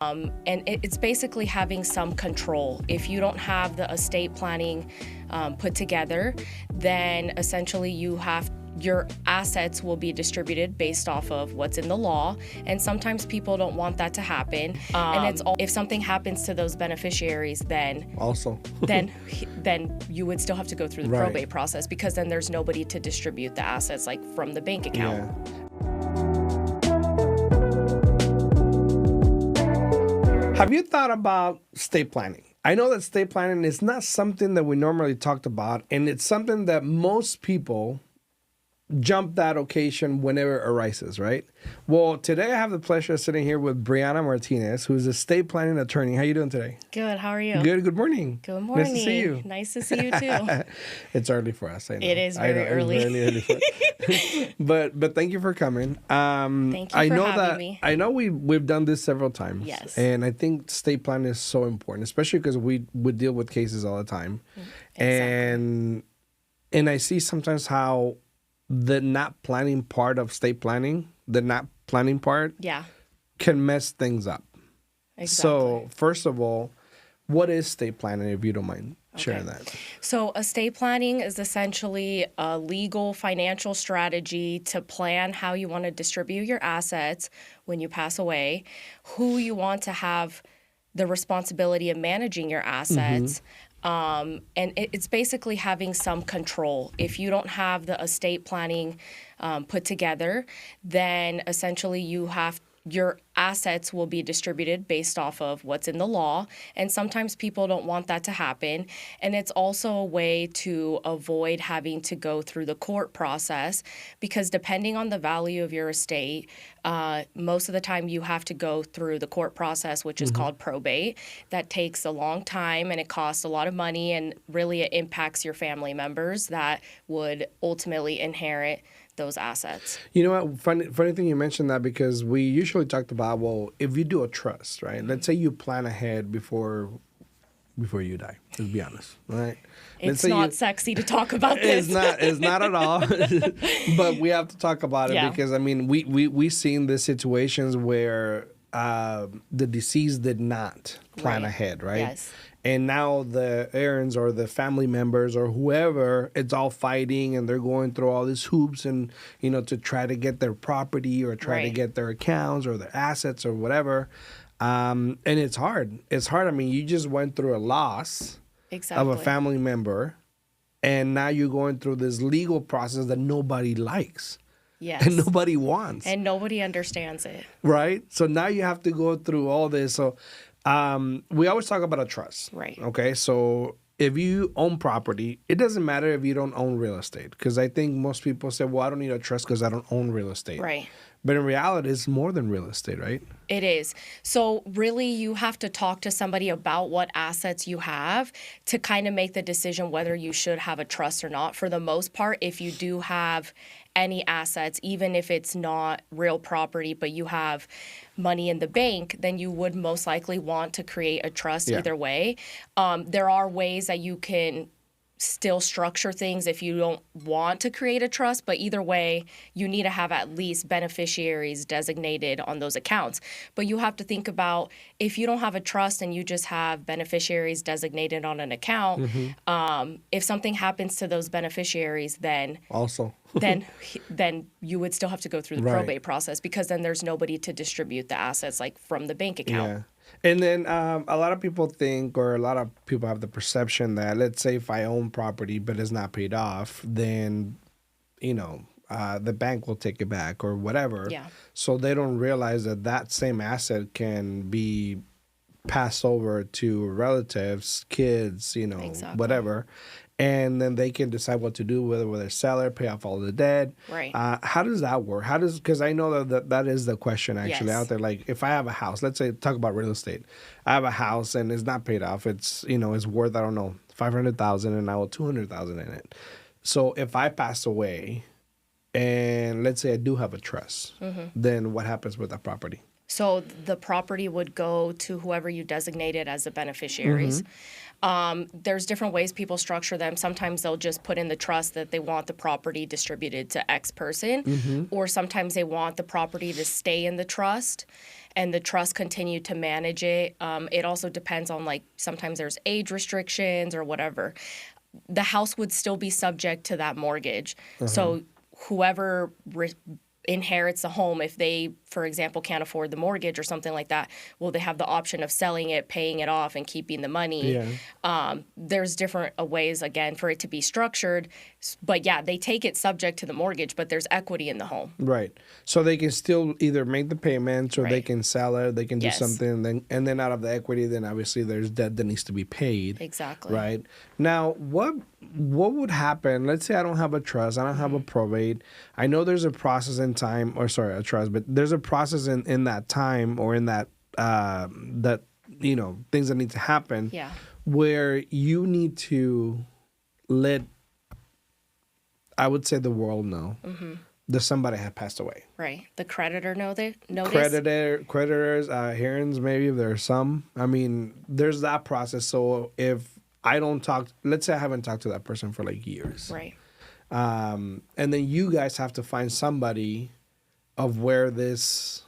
It's basically having some control. If you don't have the estate planning put together, then essentially your assets will be distributed based off of what's in the law, and sometimes people don't want that to happen. If something happens to those beneficiaries, then you would still have to go through the probate process, because then there's nobody to distribute the assets, like from the bank account. Yeah. Have you thought about estate planning? I know that estate planning is not something that we normally talked about, and it's something that most people jump that occasion whenever it arises, right? Well, today I have the pleasure of sitting here with Briana Martinez, who is a estate planning attorney. How are you doing today? Good. How are you? Good. Good morning. Good morning. Nice to see you. Nice to see you too. It's early for us. I know. It is very early. It's really early for us. but thank you for coming. Thank you for having me. I know we've done this several times. Yes. And I think estate planning is so important, especially because we deal with cases all the time. Exactly. And I see sometimes how the not planning part of estate planning, can mess things up. Exactly. So first of all, what is estate planning, if you don't mind sharing that? So estate planning is essentially a legal financial strategy to plan how you want to distribute your assets when you pass away, who you want to have the responsibility of managing your assets. And it's basically having some control. If you don't have the estate planning put together, then essentially your assets will be distributed based off of what's in the law, and sometimes people don't want that to happen. And it's also a way to avoid having to go through the court process, because depending on the value of your estate, most of the time you have to go through the court process, which is called probate. That takes a long time, and it costs a lot of money, and really it impacts your family members that would ultimately inherit those assets. You know what? Funny thing you mentioned that, because we usually talked about, well, if you do a trust, right? Let's say you plan ahead before you die. Let's be honest, right? It's not sexy to talk about this. It's not at all. But we have to talk about it because I mean, we've seen the situations where the deceased did not plan ahead, right? Yes. And now the heirs or the family members or whoever, it's all fighting, and they're going through all these hoops and, to try to get their property or try to get their accounts or their assets or whatever. And it's hard. It's hard. I mean, you just went through a loss of a family member, and now you're going through this legal process that nobody likes. Yes. And nobody wants. And nobody understands it. Right? So now you have to go through all this. So we always talk about a trust. Right. Okay. So if you own property, it doesn't matter if you don't own real estate. Because I think most people say, well, I don't need a trust because I don't own real estate. Right. But in reality, it's more than real estate, right? It is. So really, you have to talk to somebody about what assets you have to kind of make the decision whether you should have a trust or not. For the most part, if you do have any assets, even if it's not real property, but you have money in the bank, then you would most likely want to create a trust either way. There are ways that you can still structure things if you don't want to create a trust, but either way, you need to have at least beneficiaries designated on those accounts. But you have to think about, if you don't have a trust and you just have beneficiaries designated on an account, if something happens to those beneficiaries, then then you would still have to go through the probate process, because then there's nobody to distribute the assets, like from the bank account. Yeah. And then a lot of people think, or a lot of people have the perception that, let's say if I own property but it's not paid off, then, the bank will take it back or whatever. Yeah. So they don't realize that same asset can be passed over to relatives, kids, whatever. And then they can decide what to do, whether sell it, pay off all the debt. Right. How does that work? Because I know that is the question actually out there. Like, if I have a house, let's say, talk about real estate. I have a house and it's not paid off. It's, it's worth, I don't know, $500,000, and I owe $200,000 in it. So if I pass away, and let's say I do have a trust, then what happens with that property? So the property would go to whoever you designated as the beneficiaries. There's different ways people structure them. Sometimes they'll just put in the trust that they want the property distributed to X person, or sometimes they want the property to stay in the trust. and the trust continued to manage it. It also depends on, like, sometimes there's age restrictions or whatever. The house would still be subject to that mortgage. So whoever inherits the home, if they, for example, can't afford the mortgage or something like that, well, they have the option of selling it, paying it off, and keeping the money. There's different ways, again, for it to be structured. But yeah, they take it subject to the mortgage, but there's equity in the home. Right. So they can still either make the payments or they Right. can sell it, they can do Yes. something, and then out of the equity, then obviously there's debt that needs to be paid. Exactly. Right. Now, what would happen? Let's say I don't have a trust, I don't have a probate. I know there's a process in time, or sorry, a trust, but there's a process in that time, or in that that things that need to happen. Yeah. Where you need to let, I would say, the world know that somebody had passed away. Right. The creditor notice. Creditors, hearings, maybe if there are some. I mean, there's that process. So if I don't talk, let's say I haven't talked to that person for like years. Right. And then you guys have to find somebody of where this,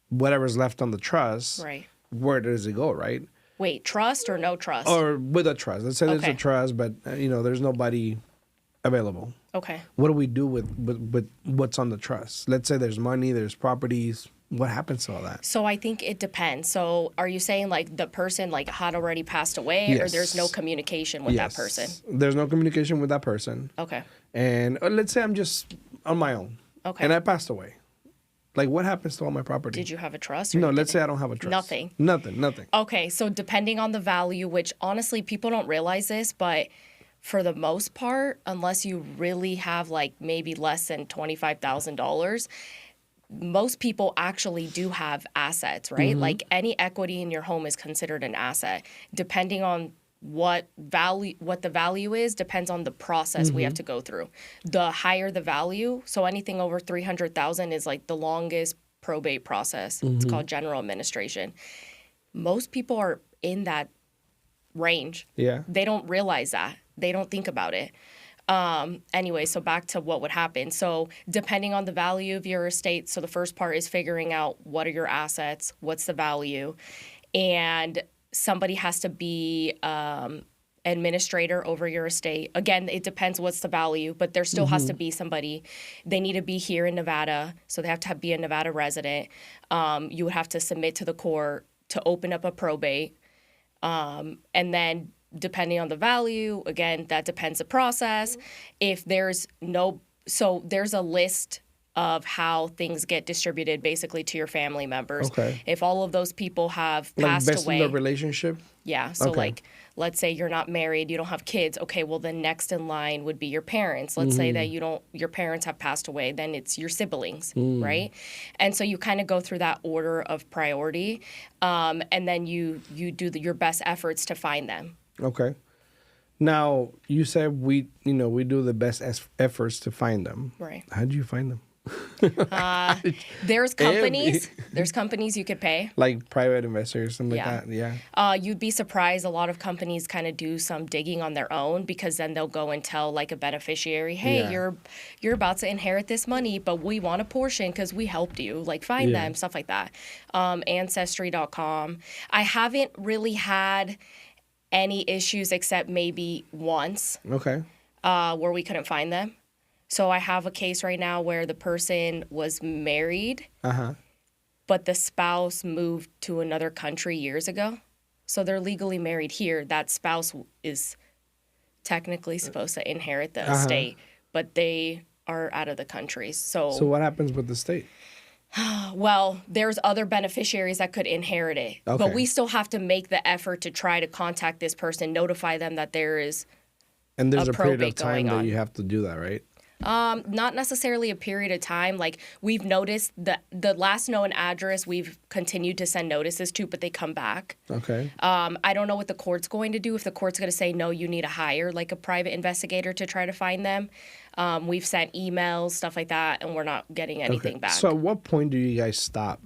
whatever's left on the trust, Right. where does it go, right? Wait, trust or no trust? Or with a trust. Let's say there's a Okay. trust, but there's nobody available. Okay. What do we do with what's on the trust? Let's say there's money, there's properties. What happens to all that? So I think it depends. So are you saying like the person like had already passed away, or Yes. there's no communication with that person? There's no communication with that person. Okay. And let's say I'm just on my own. Okay. And I passed away. Like, what happens to all my property? Did you have a trust? Or No, you let's say didn't? I don't have a trust. Nothing. Nothing. Okay, so depending on the value, which honestly people don't realize this, but for the most part, unless you really have like maybe less than $25,000, most people actually do have assets, right? Like any equity in your home is considered an asset. Depending on what the value is depends on the process we have to go through. The higher the value, so anything over 300,000 is like the longest probate process. It's called general administration. Most people are in that range. Yeah. They don't realize that. They don't think about it. Anyway, so back to what would happen. So depending on the value of your estate, so the first part is figuring out what are your assets, what's the value, and somebody has to be administrator over your estate. Again, it depends what's the value, but there still has to be somebody. They need to be here in Nevada, so they have to be a Nevada resident. You would have to submit to the court to open up a probate, and then depending on the value, again, that depends the process. If there's there's a list of how things get distributed basically to your family members. Okay. If all of those people have Like passed best away. in the relationship? Yeah. So Okay. like, let's say you're not married, you don't have kids. Okay, well the next in line would be your parents. Let's say that your parents have passed away, then it's your siblings, right? And so you kind of go through that order of priority, and then you do your best efforts to find them. Okay. Now, you said we do the best efforts to find them. Right. How do you find them? There's companies you could pay. Like private investors, something Yeah. like that. Yeah. You'd be surprised. A lot of companies kind of do some digging on their own, because then they'll go and tell like a beneficiary, hey, Yeah. you're about to inherit this money, but we want a portion because we helped you. Like find Yeah. them, stuff like that. Ancestry.com. I haven't really had any issues except maybe once Okay. where we couldn't find them. So I have a case right now where the person was married, but the spouse moved to another country years ago. So they're legally married here. That spouse is technically supposed to inherit the estate, but they are out of the country. So what happens with the state? Well, there's other beneficiaries that could inherit it. Okay. But we still have to make the effort to try to contact this person, notify them that there is And there's a period of probate time going that on. you have to do that, right? Not necessarily a period of time. Like we've noticed the last known address we've continued to send notices to, but they come back. Okay. I don't know what the court's going to do. If the court's going to say, no, you need to hire like a private investigator to try to find them. We've sent emails, stuff like that, and we're not getting anything back. So at what point do you guys stop?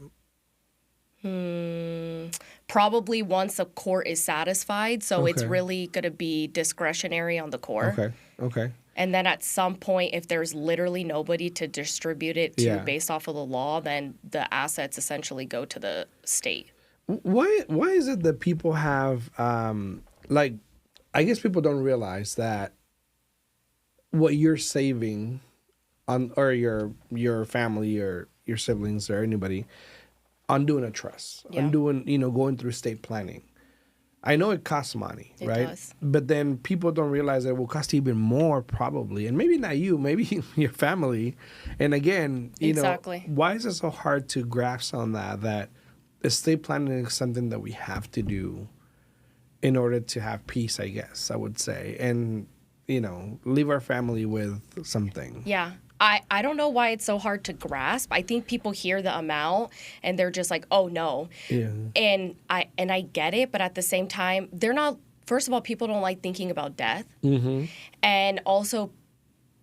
Probably once the court is satisfied. So it's Okay. really going to be discretionary on the court. Okay. And then at some point, if there's literally nobody to distribute it to based off of the law, then the assets essentially go to the state. Why is it that people have like, I guess people don't realize that what you're saving on, or your family or your siblings or anybody, on doing a trust, on doing, going through estate planning. I know it costs money, right? It does. But then people don't realize that it will cost even more probably. And maybe not you, maybe your family. And again, exactly. Why is it so hard to grasp on that estate planning is something that we have to do in order to have peace, I guess, I would say. And, leave our family with something. Yeah. I don't know why it's so hard to grasp. I think people hear the amount and they're just like, oh no. Yeah. And I get it, but at the same time, they're not, first of all, people don't like thinking about death. Mm-hmm. And also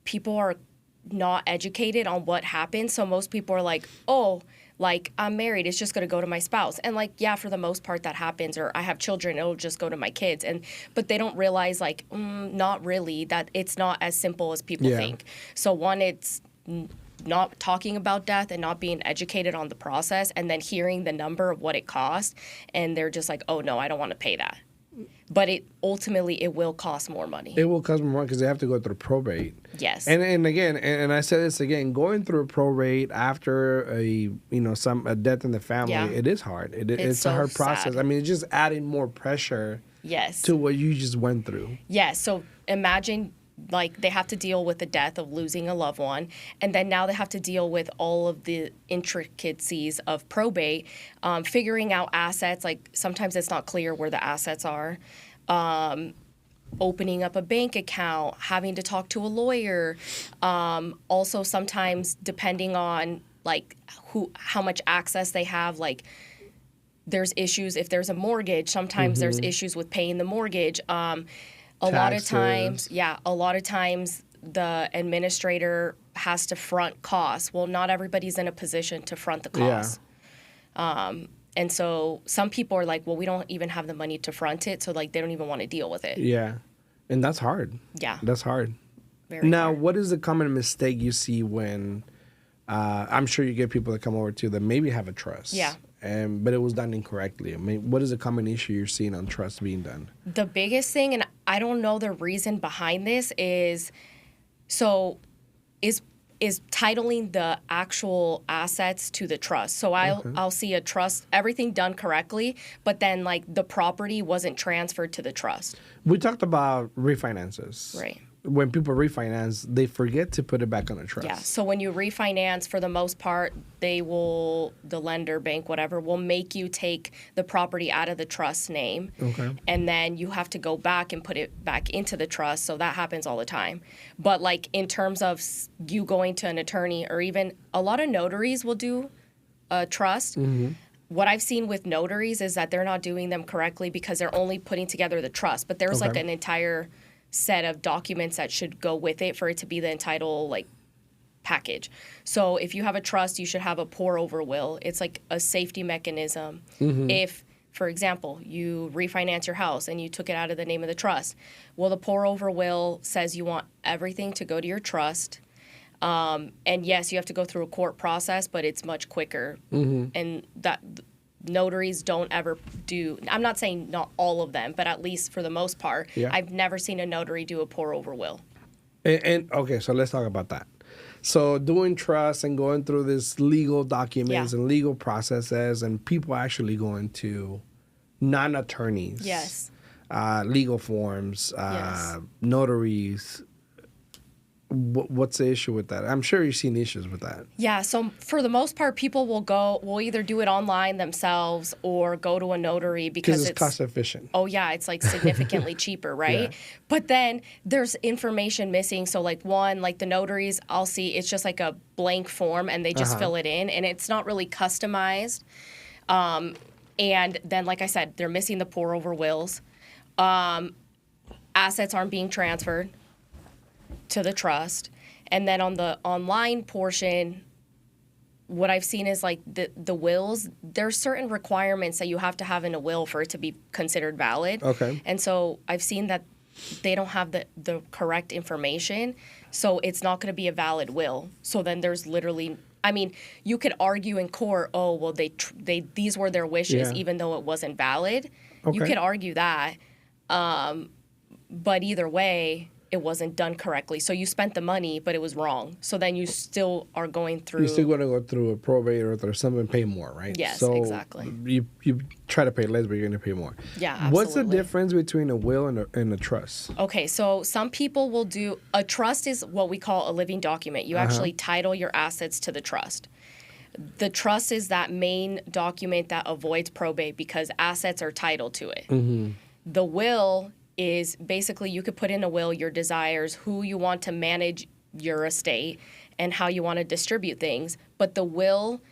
people are not educated on what happens. So most people are like, oh, like, I'm married, it's just going to go to my spouse. And like, yeah, for the most part that happens, or I have children, it'll just go to my kids. But they don't realize like, not really, that it's not as simple as people think. So one, it's not talking about death and not being educated on the process, and then hearing the number of what it costs. And they're just like, oh no, I don't want to pay that. But ultimately it will cost more money. It will cost more money because they have to go through probate. Yes. And again, and I said this again, going through a probate after a death in the family, it is hard. It's so a hard process. Sad. I mean, it's just adding more pressure. Yes. To what you just went through. Yes. So imagine, like, they have to deal with the death of losing a loved one, and then now they have to deal with all of the intricacies of probate, figuring out assets. Like, sometimes it's not clear where the assets are, opening up a bank account, having to talk to a lawyer. Also, sometimes depending on like how much access they have, like, there's issues if there's a mortgage. Sometimes there's issues with paying the mortgage. A lot of times the administrator has to front costs. Well, not everybody's in a position to front the costs. And so some people are like, well, we don't even have the money to front it. So like, they don't even want to deal with it. Yeah. And that's hard. Yeah. That's hard. Very now, hard. What is the common mistake you see when, I'm sure you get people that come over to that maybe have a trust. Yeah. But it was done incorrectly. I mean, what is a common issue you're seeing on trust being done? The biggest thing, and I don't know the reason behind this, is titling the actual assets to the trust. So I'll see a trust, everything done correctly, but then like the property wasn't transferred to the trust. We talked about refinances. Right. When people refinance, they forget to put it back on a trust. Yeah. So when you refinance, for the most part, the lender, bank, whatever, will make you take the property out of the trust name. Okay. And then you have to go back and put it back into the trust. So that happens all the time. But like in terms of you going to an attorney, or even a lot of notaries will do a trust. Mm-hmm. What I've seen with notaries is that they're not doing them correctly because they're only putting together the trust. But there's like an entire set of documents that should go with it for it to be the entitled like package. So if you have a trust, you should have a pour over will. It's like a safety mechanism. Mm-hmm. If, for example, you refinance your house and you took it out of the name of the trust, well, the pour over will says you want everything to go to your trust. And yes, you have to go through a court process, but it's much quicker. Mm-hmm. And that notaries don't ever do. I'm not saying not all of them, but at least for the most part, I've never seen a notary do a pour over will. And okay, so let's talk about that. So doing trust and going through this legal documents and legal processes, and people actually going to non-attorneys. Yes. Legal forms, notaries. What's the issue with that? I'm sure you've seen issues with that. Yeah, so for the most part, people will either do it online themselves or go to a notary because it's cost efficient. Oh yeah, it's like significantly cheaper, right? Yeah. But then there's information missing. So like the notaries, I'll see it's just like a blank form and they just fill it in, and it's not really customized. And then, like I said, they're missing the pour over wills. Assets aren't being transferred to the trust. And then on the online portion, what I've seen is like the wills, there's certain requirements that you have to have in a will for it to be considered valid. Okay. And so I've seen that they don't have the correct information, so it's not going to be a valid will. So then there's literally, I mean, you could argue in court, oh, well, they these were their wishes, even though it wasn't valid. You could argue that, but either way, it wasn't done correctly. So you spent the money, but it was wrong. So then you still are going through. You're still going to go through a probate or through something and pay more, right? Yes, so exactly. You try to pay less, but you're going to pay more. Yeah, absolutely. What's the difference between a will and a trust? Okay, so some people will do a trust is what we call a living document. You actually title your assets to the trust. The trust is that main document that avoids probate because assets are titled to it. The will is basically you could put in a will your desires, who you want to manage your estate, and how you want to distribute things. But the will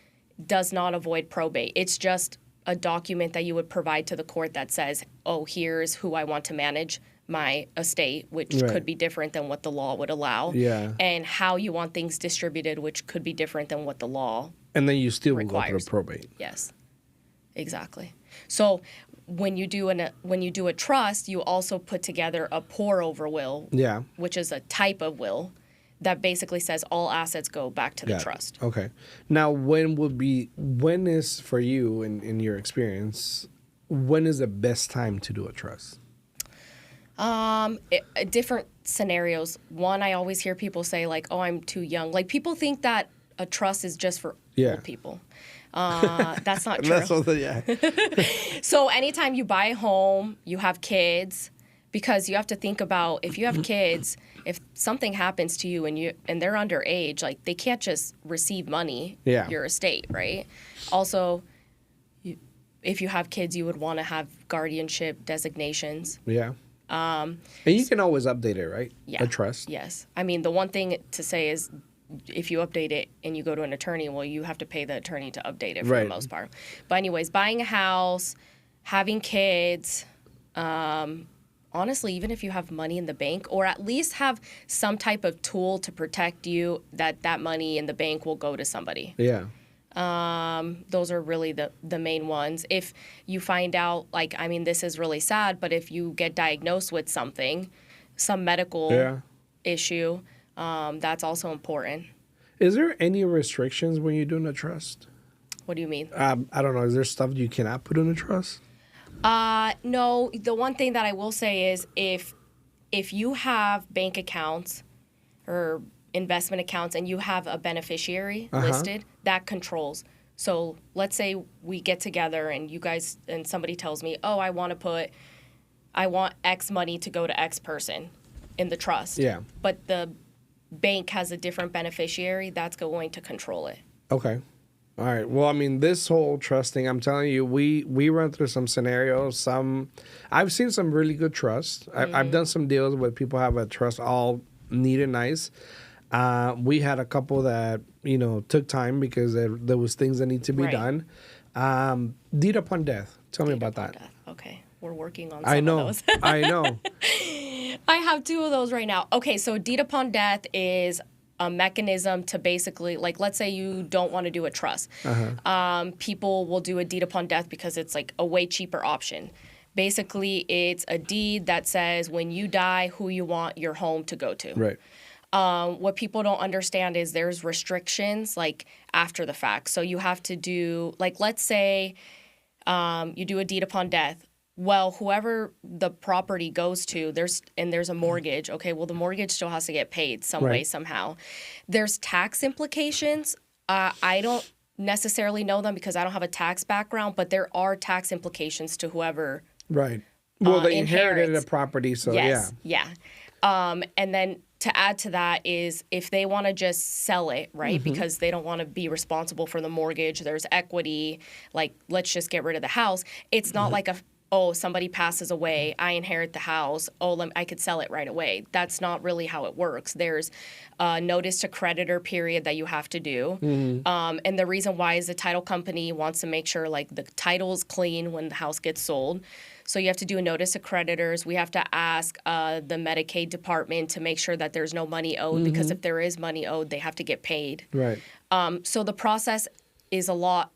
does not avoid probate. It's just a document that you would provide to the court that says, oh, here's who I want to manage my estate, which could be different than what the law would allow. Yeah. And how you want things distributed, which could be different than what the law And then you still requires. will go through probate. Yes, exactly. So when you do a trust, you also put together a pour-over will, which is a type of will that basically says all assets go back to the trust. Okay. Now, when is for you, in your experience, when is the best time to do a trust? Different scenarios. One, I always hear people say like, "Oh, I'm too young." Like people think that a trust is just for old people. That's not true. So anytime you buy a home, you have kids, because you have to think about if you have kids, if something happens to you and they're underage, like they can't just receive money, your estate, right? Also, if you have kids, you would want to have guardianship designations. Yeah. And you can always update it, right? Yeah. A trust. Yes. I mean, the one thing to say is if you update it and you go to an attorney, well, you have to pay the attorney to update it for the most part. But anyways, buying a house, having kids, honestly, even if you have money in the bank, or at least have some type of tool to protect you, that money in the bank will go to somebody. Yeah. Those are really the main ones. If you find out, like, I mean, this is really sad, but if you get diagnosed with something, some medical issue, that's also important. Is there any restrictions when you're doing a trust? What do you mean? I don't know. Is there stuff you cannot put in a trust? No. The one thing that I will say is if you have bank accounts or investment accounts and you have a beneficiary listed, that controls. So let's say we get together and you guys and somebody tells me, oh, I want X money to go to X person in the trust. Yeah. But the bank has a different beneficiary, that's going to control it. Okay. All right. Well, I mean, this whole trust thing, I'm telling you, we run through some scenarios. I've seen some really good trusts. I've done some deals where people have a trust all neat and nice. We had a couple that, took time because there was things that need to be done. Deed upon death. Tell me about that. Death. Okay. We're working on some of those. I know. I have 2 of those right now. Okay, so deed upon death is a mechanism to basically, like, let's say you don't want to do a trust. People will do a deed upon death because it's like a way cheaper option. Basically, it's a deed that says when you die, who you want your home to go to. Right. What people don't understand is there's restrictions like after the fact. So you have to do, like, let's say you do a deed upon death. Well, whoever the property goes to, there's a mortgage. Okay, well, the mortgage still has to get paid some way, somehow. There's tax implications. I don't necessarily know them because I don't have a tax background, but there are tax implications to whoever. Right. Well, they inherited a property, so yeah. And then to add to that is if they want to just sell it, right, because they don't want to be responsible for the mortgage, there's equity, like, let's just get rid of the house. It's not like somebody passes away, I inherit the house, I could sell it right away. That's not really how it works. There's a notice to creditor period that you have to do. And the reason why is the title company wants to make sure, like, the title's clean when the house gets sold. So you have to do a notice to creditors. We have to ask the Medicaid department to make sure that there's no money owed, because if there is money owed, they have to get paid. Right. So the process is a lot.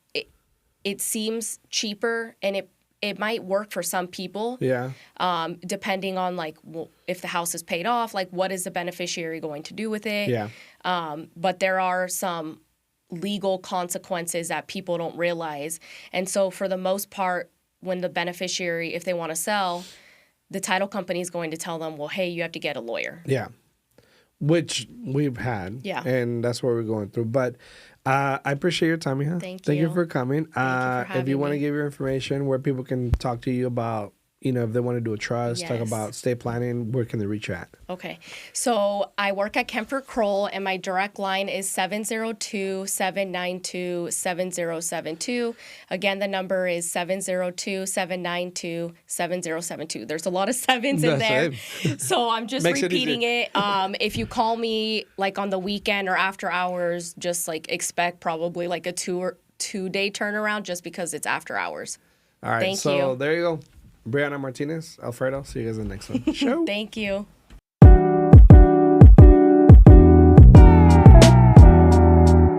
It seems cheaper, and it might work for some people. Yeah. Depending on like if the house is paid off, like what is the beneficiary going to do with it? Yeah. But there are some legal consequences that people don't realize. And so for the most part, when the beneficiary, if they want to sell, the title company is going to tell them, well, hey, you have to get a lawyer. Yeah. Which we've had. Yeah. And that's what we're going through. But I appreciate your time, Mija. Thank you. Thank you you for coming. Thank you for If having you want to me. give your information, where people can talk to you about, you know, if they want to do a trust, talk Yes. about estate planning, where can they reach you at? Okay. So I work at Kemper Kroll, and my direct line is 702-792-7072. Again, the number is 702-792-7072. There's a lot of sevens in there. So I'm just Makes it repeating it. If you call me like on the weekend or after hours, just like expect probably like a 2-day turnaround just because it's after hours. All right. Thank so you. there you go. Briana Martinez, Alfredo. See you guys in the next one. Show. Thank you.